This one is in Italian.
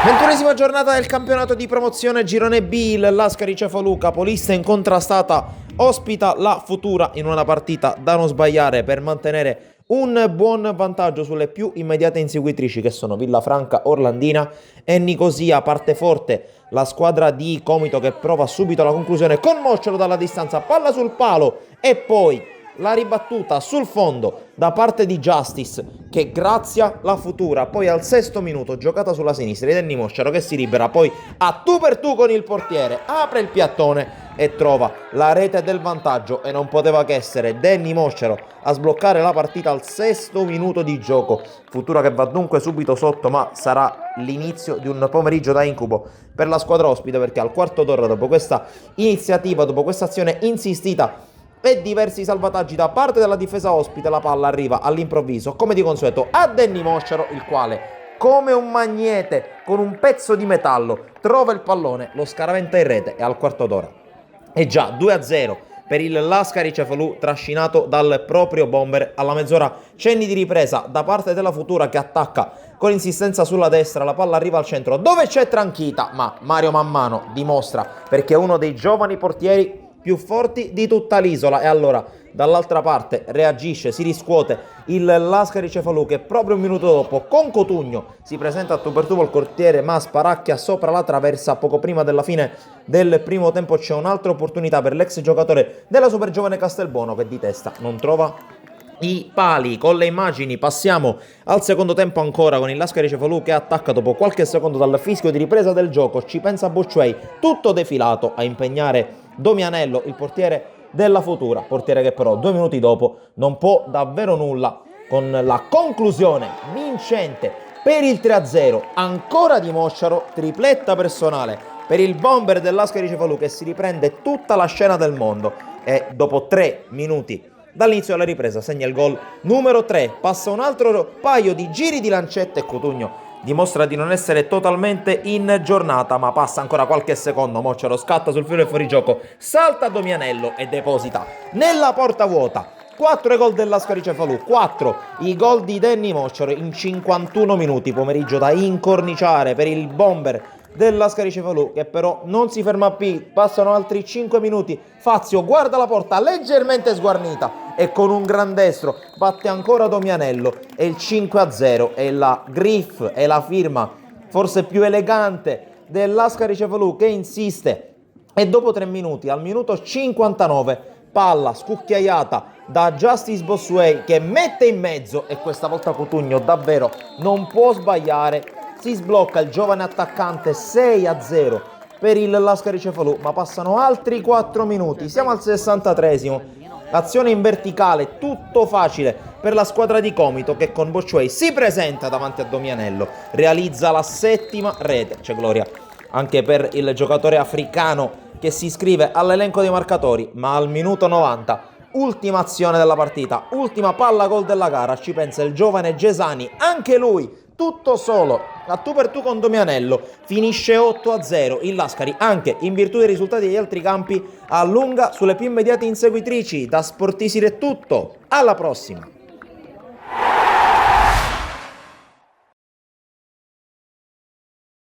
21ª giornata del campionato di promozione Girone B, il Lascari Cefalù, capolista incontrastata, ospita la Futura in una partita da non sbagliare per mantenere un buon vantaggio sulle più immediate inseguitrici che sono Villafranca, Orlandina e Nicosia. Parte forte la squadra di Comito che prova subito la conclusione con Mosciolo dalla distanza, palla sul palo e poi la ribattuta sul fondo da parte di Justice che grazia la Futura. Poi al 6° minuto giocata sulla sinistra di Danny Mosciaro che si libera poi a tu per tu con il portiere, apre il piattone e trova la rete del vantaggio e non poteva che essere Danny Mosciaro a sbloccare la partita al 6° minuto di gioco. Futura che va dunque subito sotto, ma sarà l'inizio di un pomeriggio da incubo per la squadra ospite, perché al quarto d'ora, dopo questa iniziativa, dopo questa azione insistita e diversi salvataggi da parte della difesa ospite, la palla arriva all'improvviso, come di consueto, a Danny Mosciaro, il quale, come un magnete con un pezzo di metallo, trova il pallone, lo scaraventa in rete e al quarto d'ora è già 2-0 per il Lascari Cefalù, trascinato dal proprio bomber. Alla mezz'ora cenni di ripresa da parte della Futura che attacca con insistenza sulla destra, la palla arriva al centro dove c'è Tranchita, ma Mario Mammano dimostra perché è uno dei giovani portieri più forti di tutta l'isola. E allora dall'altra parte reagisce, si riscuote il Lascari Cefalù che proprio un minuto dopo con Cotugno si presenta a tu per tu col portiere ma sparacchia sopra la traversa. Poco prima della fine del primo tempo c'è un'altra opportunità per l'ex giocatore della super giovane Castelbuono che di testa non trova i pali. Con le immagini passiamo al secondo tempo ancora con il Lascari Cefalù che attacca dopo qualche secondo dal fischio di ripresa del gioco. Ci pensa Bocciuei, tutto defilato a impegnare Domianello, il portiere della Futura, portiere che però 2 minuti dopo non può davvero nulla con la conclusione vincente per il 3-0 ancora di Mosciaro, tripletta personale per il bomber del Lascari Cefalù che si riprende tutta la scena del mondo e dopo 3 minuti dall'inizio della ripresa segna il gol numero 3. Passa un altro paio di giri di lancette e Cotugno dimostra di non essere totalmente in giornata, ma passa ancora qualche secondo. Mosciaro scatta sul filo del fuorigioco, salta Domianello e deposita nella porta vuota. 4 gol del Lascari Cefalù, 4 i gol di Danny Mosciaro in 51 minuti. Pomeriggio da incorniciare per il bomber del Lascari Cefalù che però non si ferma più. Passano altri 5 minuti. Fazio guarda la porta leggermente sguarnita e con un gran destro batte ancora Domianello e il 5-0 è la griff, è la firma forse più elegante del Lascari Cefalù che insiste e dopo 3 minuti al minuto 59 palla scucchiaiata da Justice Bossuet che mette in mezzo e questa volta Cotugno davvero non può sbagliare, si sblocca il giovane attaccante. 6-0 per il Lascari Cefalù, ma passano altri 4 minuti, siamo al 63esimo. Azione in verticale, tutto facile per la squadra di Comito che con Bocciuei si presenta davanti a Domianello, realizza la 7ª rete. C'è gloria anche per il giocatore africano che si iscrive all'elenco dei marcatori, ma al minuto 90, ultima azione della partita, ultima palla gol della gara, ci pensa il giovane Gesani, anche lui tutto solo, a tu per tu con Domianello, finisce 8-0, il Lascari anche in virtù dei risultati degli altri campi allunga sulle più immediate inseguitrici. Da Sportisir è tutto, alla prossima!